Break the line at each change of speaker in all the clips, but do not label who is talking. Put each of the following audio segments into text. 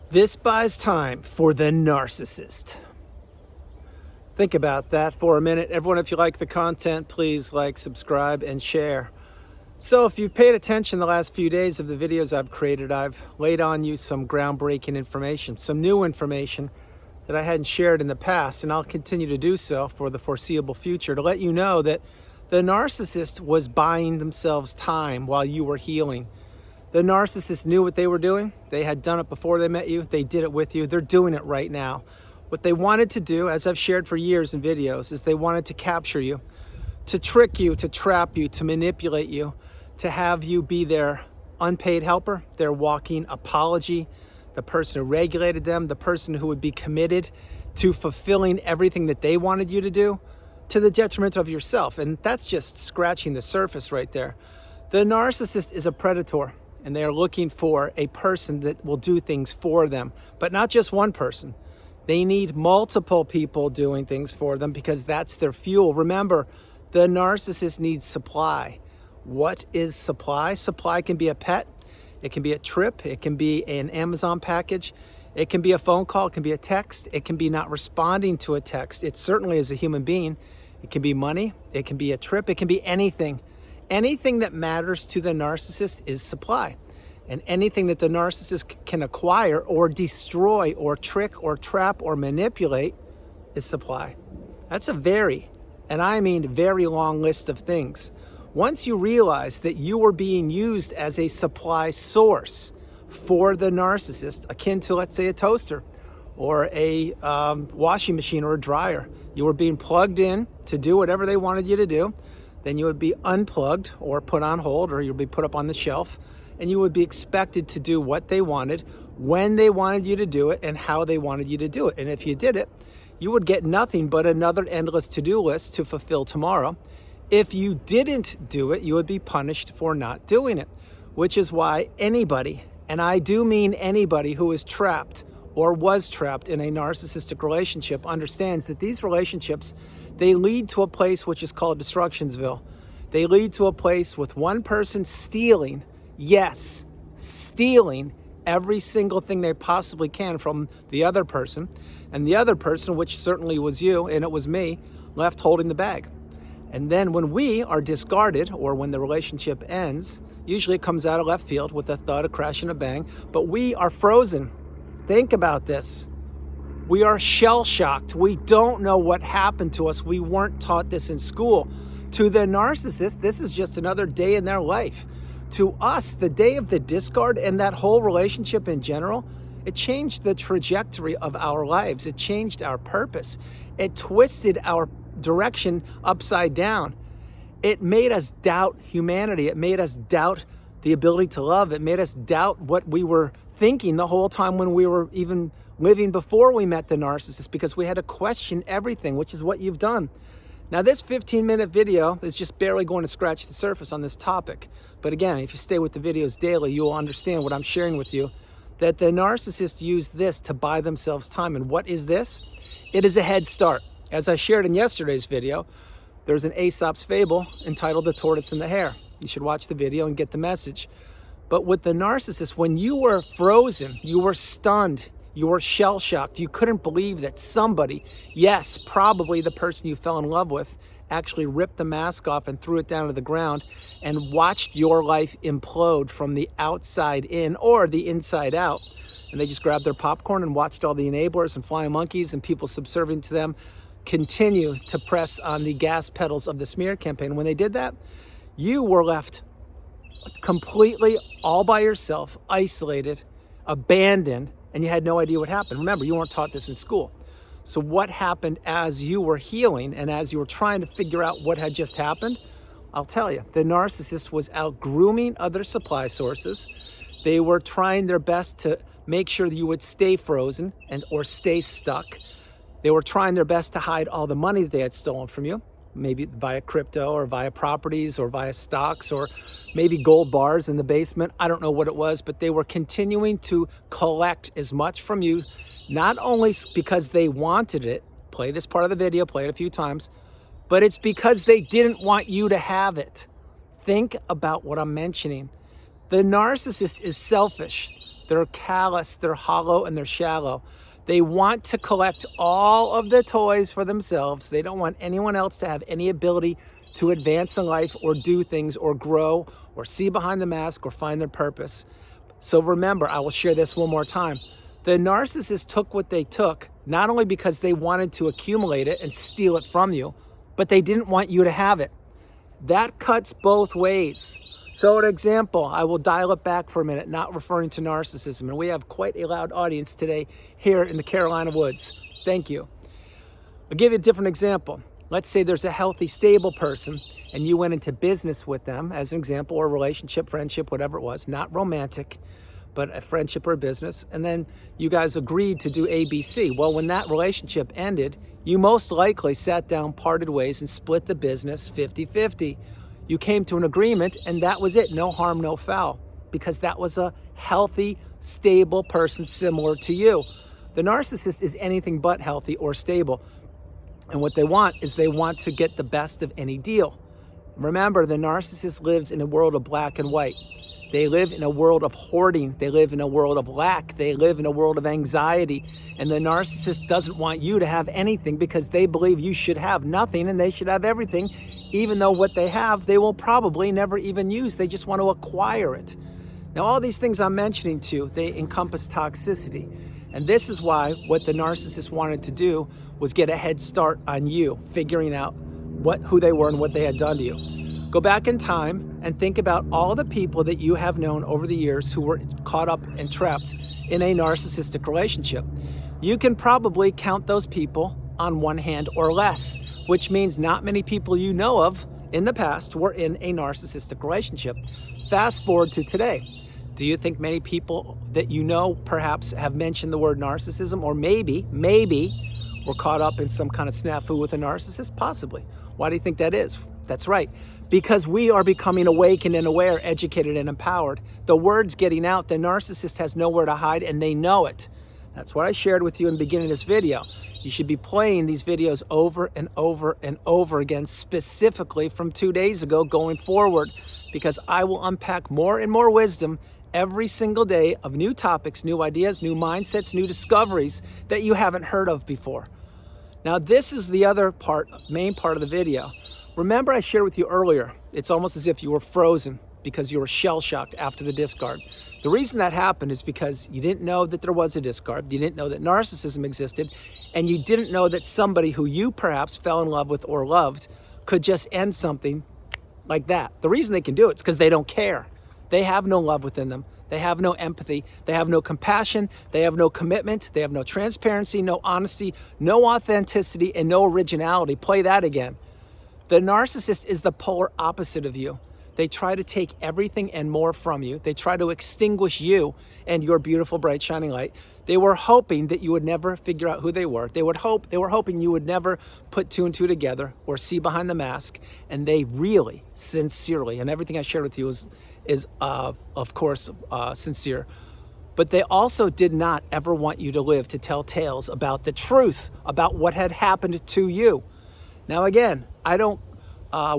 This buys time for the narcissist. Think about that for a minute. Everyone, if you like the content, please like, subscribe, and share. So if you've paid attention the last few days of the videos I've created, I've laid on you some groundbreaking information, some new information that I hadn't shared in the past, and I'll continue to do so for the foreseeable future to let you know that the narcissist was buying themselves time while you were healing. The narcissist knew what they were doing. They had done it before they met you. They did it with you. They're doing it right now. What they wanted to do, as I've shared for years in videos, is they wanted to capture you, to trick you, to trap you, to manipulate you, to have you be their unpaid helper, their walking apology, the person who regulated them, the person who would be committed to fulfilling everything that they wanted you to do, to the detriment of yourself. And that's just scratching the surface right there. The narcissist is a predator, and they are looking for a person that will do things for them, but not just one person. They need multiple people doing things for them because that's their fuel. Remember, the narcissist needs supply. What is supply? Supply can be a pet. It can be a trip. It can be an Amazon package. It can be a phone call. It can be a text. It can be not responding to a text. It certainly is a human being. It can be money. It can be a trip. It can be anything. Anything that matters to the narcissist is supply. And anything that the narcissist can acquire or destroy or trick or trap or manipulate is supply. That's a very, and I mean very long list of things. Once you realize that you are being used as a supply source for the narcissist, akin to, let's say, a toaster or a washing machine or a dryer, you were being plugged in to do whatever they wanted you to do, then you would be unplugged or put on hold, or you'll be put up on the shelf, and you would be expected to do what they wanted, when they wanted you to do it, and how they wanted you to do it. And if you did it, you would get nothing but another endless to-do list to fulfill tomorrow. If you didn't do it, you would be punished for not doing it, which is why anybody, and I do mean anybody who is trapped or was trapped in a narcissistic relationship, understands that these relationships, they lead to a place which is called Destructionsville. They lead to a place with one person stealing, yes, stealing every single thing they possibly can from the other person, and the other person, which certainly was you, and it was me, left holding the bag. And then when we are discarded, or when the relationship ends, usually it comes out of left field with a thud, a crash, and a bang, but we are frozen. Think about this. We are shell-shocked. We don't know what happened to us. We weren't taught this in school. To the narcissist, this is just another day in their life. To us, the day of the discard and that whole relationship in general, it changed the trajectory of our lives. It changed our purpose. It twisted our direction upside down. It made us doubt humanity. It made us doubt the ability to love. It made us doubt what we were thinking the whole time when we were even living before we met the narcissist, because we had to question everything, which is what you've done. Now, this 15-minute video is just barely going to scratch the surface on this topic. But again, if you stay with the videos daily, you will understand what I'm sharing with you, that the narcissist used this to buy themselves time. And what is this? It is a head start. As I shared in yesterday's video, there's an Aesop's fable entitled The Tortoise and the Hare. You should watch the video and get the message. But with the narcissist, when you were frozen, you were stunned, you were shell-shocked, you couldn't believe that somebody, yes, probably the person you fell in love with, actually ripped the mask off and threw it down to the ground and watched your life implode from the outside in or the inside out. And they just grabbed their popcorn and watched all the enablers and flying monkeys and people subservient to them continue to press on the gas pedals of the smear campaign. When they did that, you were left completely all by yourself, isolated, abandoned, and you had no idea what happened. Remember, you weren't taught this in school. So what happened as you were healing and as you were trying to figure out what had just happened? I'll tell you, the narcissist was out grooming other supply sources. They were trying their best to make sure that you would stay frozen or stay stuck. They were trying their best to hide all the money that they had stolen from you, maybe via crypto or via properties or via stocks or maybe gold bars in the basement. I don't know what it was, but they were continuing to collect as much from you, not only because they wanted it, play this part of the video, play it a few times, but it's because they didn't want you to have it. Think about what I'm mentioning. The narcissist is selfish. They're callous, they're hollow, and they're shallow. They want to collect all of the toys for themselves. They don't want anyone else to have any ability to advance in life or do things or grow or see behind the mask or find their purpose. So remember, I will share this one more time. The narcissist took what they took, not only because they wanted to accumulate it and steal it from you, but they didn't want you to have it. That cuts both ways. So an example, I will dial it back for a minute, not referring to narcissism. And we have quite a loud audience today here in the Carolina woods. Thank you. I'll give you a different example. Let's say there's a healthy, stable person and you went into business with them, as an example, or relationship, friendship, whatever it was, not romantic, but a friendship or a business. And then you guys agreed to do ABC. Well, when that relationship ended, you most likely sat down, parted ways, and split the business 50-50. You came to an agreement, and that was it. No harm, no foul, because that was a healthy, stable person similar to you. The narcissist is anything but healthy or stable. And what they want is they want to get the best of any deal. Remember, the narcissist lives in a world of black and white. They live in a world of hoarding. They live in a world of lack. They live in a world of anxiety. And the narcissist doesn't want you to have anything because they believe you should have nothing and they should have everything, even though what they have, they will probably never even use. They just want to acquire it. Now, all these things I'm mentioning to you, they encompass toxicity. And this is why what the narcissist wanted to do was get a head start on you, figuring out who they were and what they had done to you. Go back in time and think about all the people that you have known over the years who were caught up and trapped in a narcissistic relationship. You can probably count those people on one hand or less, which means not many people you know of in the past were in a narcissistic relationship. Fast forward to today. Do you think many people that you know perhaps have mentioned the word narcissism, or maybe were caught up in some kind of snafu with a narcissist? Possibly. Why do you think that is? That's right. Because we are becoming awakened and aware, educated and empowered. The word's getting out. The narcissist has nowhere to hide and they know it. That's what I shared with you in the beginning of this video. You should be playing these videos over and over and over again, specifically from 2 days ago going forward, because I will unpack more and more wisdom every single day of new topics, new ideas, new mindsets, new discoveries that you haven't heard of before. Now, this is the other part, main part of the video. Remember I shared with you earlier, it's almost as if you were frozen because you were shell-shocked after the discard. The reason that happened is because you didn't know that there was a discard, you didn't know that narcissism existed, and you didn't know that somebody who you perhaps fell in love with or loved could just end something like that. The reason they can do it is because they don't care. They have no love within them. They have no empathy. They have no compassion. They have no commitment. They have no transparency, no honesty, no authenticity, and no originality. Play that again. The narcissist is the polar opposite of you. They try to take everything and more from you. They try to extinguish you and your beautiful, bright, shining light. They were hoping that you would never figure out who they were. They were hoping you would never put two and two together or see behind the mask. And they really, sincerely, and everything I shared with you is of course, sincere. But they also did not ever want you to live to tell tales about the truth, about what had happened to you. Now, again, I don't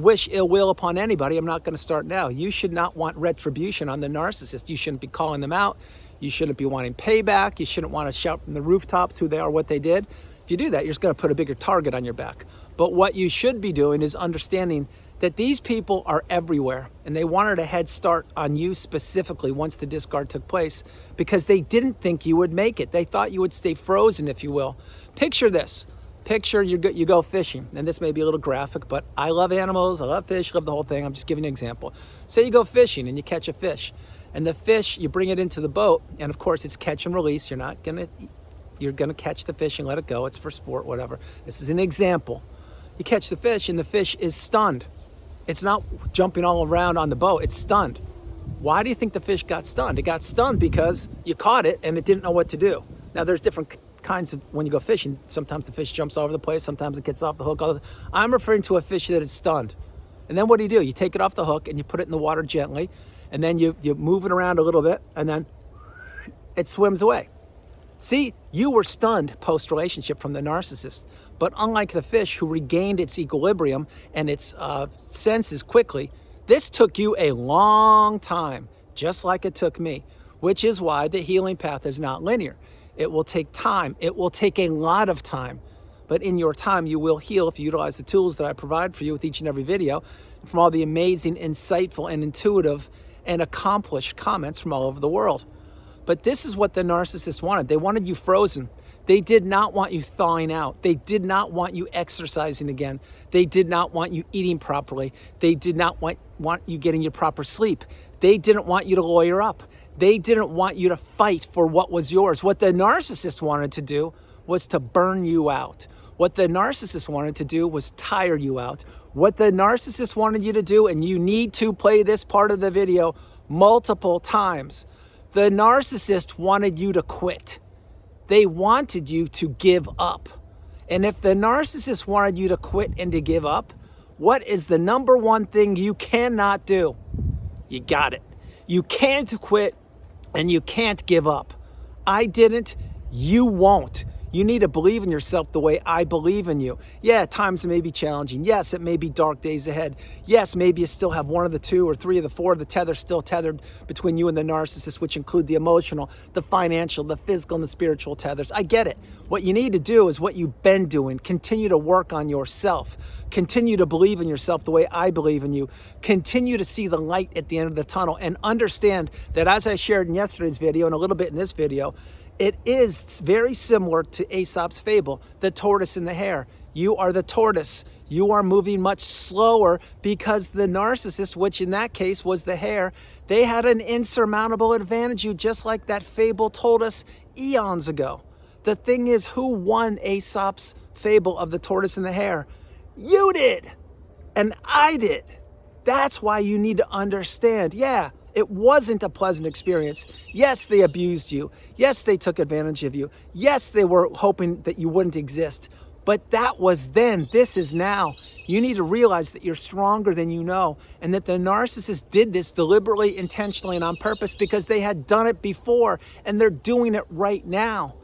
wish ill will upon anybody. I'm not going to start now. You should not want retribution on the narcissist. You shouldn't be calling them out. You shouldn't be wanting payback. You shouldn't want to shout from the rooftops who they are, what they did. If you do that, you're just going to put a bigger target on your back. But what you should be doing is understanding that these people are everywhere, and they wanted a head start on you specifically once the discard took place because they didn't think you would make it. They thought you would stay frozen, if you will. Picture this. Picture you go fishing, and this may be a little graphic, but I love animals, I love fish, love the whole thing. I'm just giving an example. Say you go fishing and you catch a fish, and the fish, you bring it into the boat, and of course it's catch and release. You're gonna catch the fish and let it go. It's for sport, whatever. This is an example. You catch the fish, and the fish is stunned. It's not jumping all around on the boat, it's stunned. Why do you think the fish got stunned? It got stunned because you caught it and it didn't know what to do. Now, there's different kinds of, when you go fishing, sometimes the fish jumps all over the place, sometimes it gets off the hook. I'm referring to a fish that is stunned. And then what do? You take it off the hook and you put it in the water gently, and then you move it around a little bit, and then it swims away. See, you were stunned post-relationship from the narcissist. But unlike the fish who regained its equilibrium and its senses quickly, this took you a long time, just like it took me. which is why the healing path is not linear. It will take time. It will take a lot of time. But in your time, you will heal if you utilize the tools that I provide for you with each and every video, from all the amazing, insightful, and intuitive and accomplished comments from all over the world. But this is what the narcissist wanted. They wanted you frozen. They did not want you thawing out. They did not want you exercising again. They did not want you eating properly. They did not want you getting your proper sleep. They didn't want you to lawyer up. They didn't want you to fight for what was yours. What the narcissist wanted to do was to burn you out. What the narcissist wanted to do was tire you out. What the narcissist wanted you to do, and you need to play this part of the video multiple times, the narcissist wanted you to quit. They wanted you to give up. And if the narcissist wanted you to quit and to give up, what is the number one thing you cannot do? You got it. You can't quit and you can't give up. I didn't. You won't. You need to believe in yourself the way I believe in you. Yeah, times may be challenging. Yes, it may be dark days ahead. Yes, maybe you still have one of the two or three of the four of the tether still tethered between you and the narcissist, which include the emotional, the financial, the physical, and the spiritual tethers. I get it. What you need to do is what you've been doing. Continue to work on yourself. Continue to believe in yourself the way I believe in you. Continue to see the light at the end of the tunnel and understand that, as I shared in yesterday's video and a little bit in this video, it is very similar to Aesop's fable, the tortoise and the hare. You are the tortoise. You are moving much slower because the narcissist, which in that case was the hare, they had an insurmountable advantage, you just like that fable told us eons ago. The thing is, who won Aesop's fable of the tortoise and the hare? You did, and I did. That's why you need to understand, yeah, it wasn't a pleasant experience. Yes, they abused you. Yes, they took advantage of you. Yes, they were hoping that you wouldn't exist. But that was then. This is now. You need to realize that you're stronger than you know, and that the narcissist did this deliberately, intentionally, and on purpose because they had done it before, and they're doing it right now.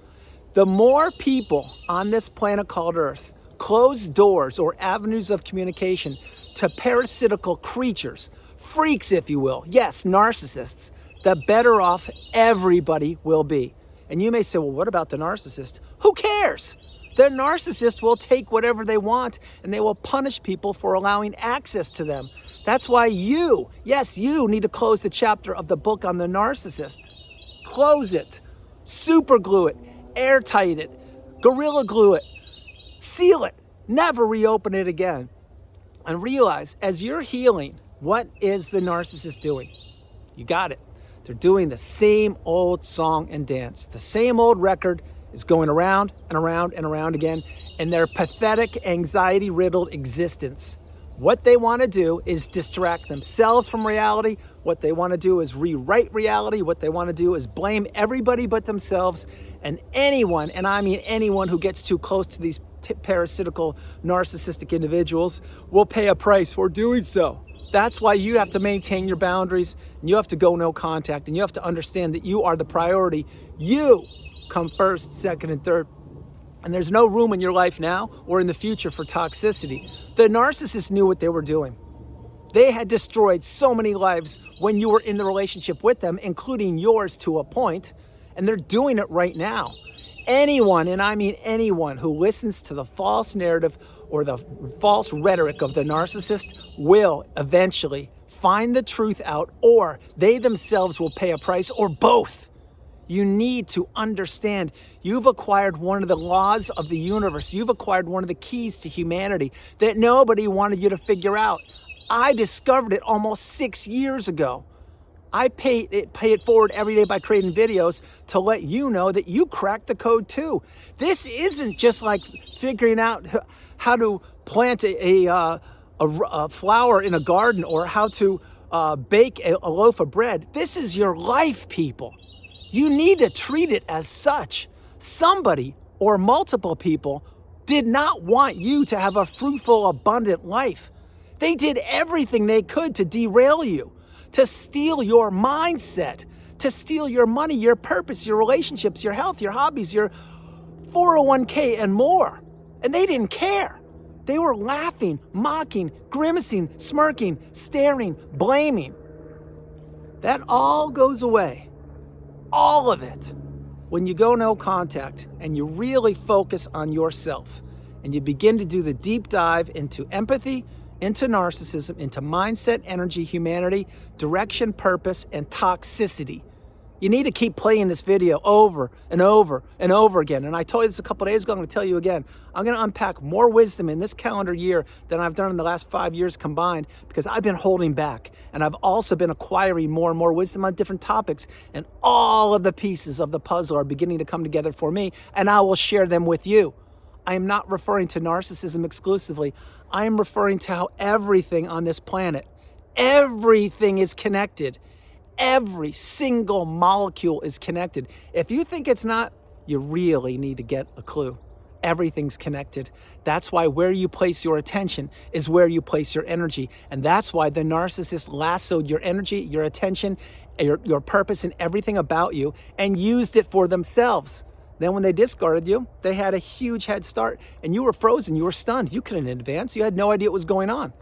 The more people on this planet called Earth close doors or avenues of communication to parasitical creatures, freaks, if you will, yes, narcissists, the better off everybody will be. And you may say, well, what about the narcissist? Who cares? The narcissist will take whatever they want and they will punish people for allowing access to them. That's why you, yes, you need to close the chapter of the book on the narcissist. Close it, super glue it, airtight it, gorilla glue it, seal it, never reopen it again. And realize as you're healing, what is the narcissist doing? You got it. They're doing the same old song and dance. The same old record is going around and around and around again in their pathetic, anxiety-riddled existence. What they want to do is distract themselves from reality. What they want to do is rewrite reality. What they want to do is blame everybody but themselves. And anyone, and I mean anyone who gets too close to these parasitical, narcissistic individuals will pay a price for doing so. That's why you have to maintain your boundaries, and you have to go no contact, and you have to understand that you are the priority. You come first, second, and third. And there's no room in your life now or in the future for toxicity. The narcissist knew what they were doing. They had destroyed so many lives when you were in the relationship with them, including yours to a point, and they're doing it right now. Anyone, and I mean anyone, who listens to the false narrative or the false rhetoric of the narcissist will eventually find the truth out, or they themselves will pay a price, or both. You need to understand you've acquired one of the laws of the universe. You've acquired one of the keys to humanity that nobody wanted you to figure out. I discovered it almost 6 years ago. I pay it forward every day by creating videos to let you know that you cracked the code too. This isn't just like figuring out how to plant a flower in a garden or how to bake a loaf of bread. This is your life, people. You need to treat it as such. Somebody or multiple people did not want you to have a fruitful, abundant life. They did everything they could to derail you, to steal your mindset, to steal your money, your purpose, your relationships, your health, your hobbies, your 401k, and more. And they didn't care. They were laughing, mocking, grimacing, smirking, staring, blaming. That all goes away all of it. When you go no contact and you really focus on yourself and you begin to do the deep dive into empathy, into narcissism, into mindset, energy, humanity, direction, purpose, and toxicity. You need to keep playing this video over and over and over again. And I told you this a couple of days ago, I'm going to tell you again. I'm going to unpack more wisdom in this calendar year than I've done in the last 5 years combined, because I've been holding back. And I've also been acquiring more and more wisdom on different topics. And all of the pieces of the puzzle are beginning to come together for me, and I will share them with you. I am not referring to narcissism exclusively. I am referring to how everything on this planet, everything is connected. Every single molecule is connected. If you think it's not, you really need to get a clue. Everything's connected. That's why where you place your attention is where you place your energy. And that's why the narcissist lassoed your energy, your attention, your purpose, and everything about you and used it for themselves. Then when they discarded you, they had a huge head start and you were frozen, you were stunned. You couldn't advance. You had no idea what was going on.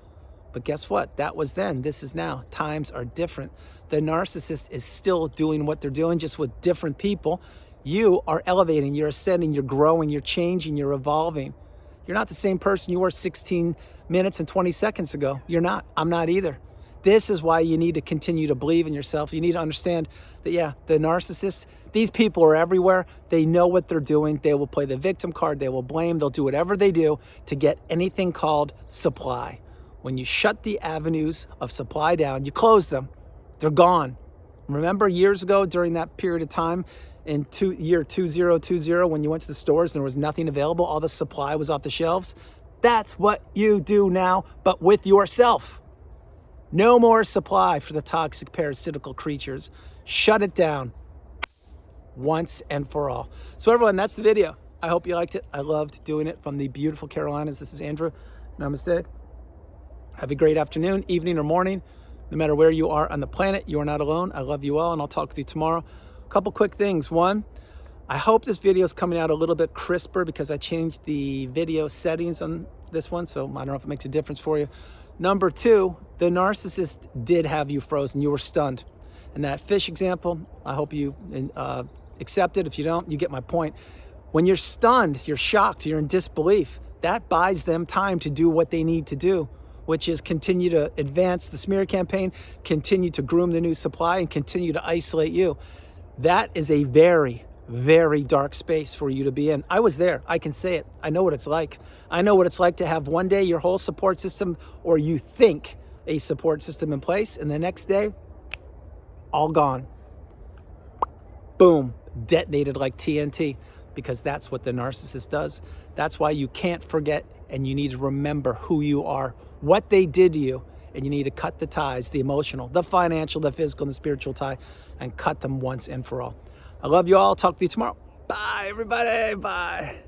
But guess what? That was then. This is now. Times are different. The narcissist is still doing what they're doing, just with different people. You are elevating, you're ascending, you're growing, you're changing, you're evolving. You're not the same person you were 16 minutes and 20 seconds ago. You're not. I'm not either. This is why you need to continue to believe in yourself. You need to understand that, yeah, the narcissist, these people are everywhere. They know what they're doing. They will play the victim card. They will blame. They'll do whatever they do to get anything called supply. When you shut the avenues of supply down, you close them, they're gone. Remember years ago during that period of time in year 2020, when you went to the stores and there was nothing available, all the supply was off the shelves? That's what you do now, but with yourself. No more supply for the toxic parasitical creatures. Shut it down once and for all. So everyone, that's the video. I hope you liked it. I loved doing it from the beautiful Carolinas. This is Andrew. Namaste. Have a great afternoon, evening, or morning. No matter where you are on the planet, you are not alone. I love you all, and I'll talk with you tomorrow. A couple quick things. One, I hope this video is coming out a little bit crisper because I changed the video settings on this one, so I don't know if it makes a difference for you. Number two, the narcissist did have you frozen. You were stunned. And that fish example, I hope you accept it. If you don't, you get my point. When you're stunned, you're shocked, you're in disbelief, that buys them time to do what they need to do, which is continue to advance the smear campaign, continue to groom the new supply, and continue to isolate you. That is a very, very dark space for you to be in. I was there. I can say it. I know what it's like. I know what it's like to have one day your whole support system, or you think a support system in place, and the next day, all gone. Boom, detonated like TNT, because that's what the narcissist does. That's why you can't forget, and you need to remember who you are, what they did to you, and you need to cut the ties, the emotional, the financial, the physical, and the spiritual tie, and cut them once and for all. I love you all. Talk to you tomorrow. Bye, everybody. Bye.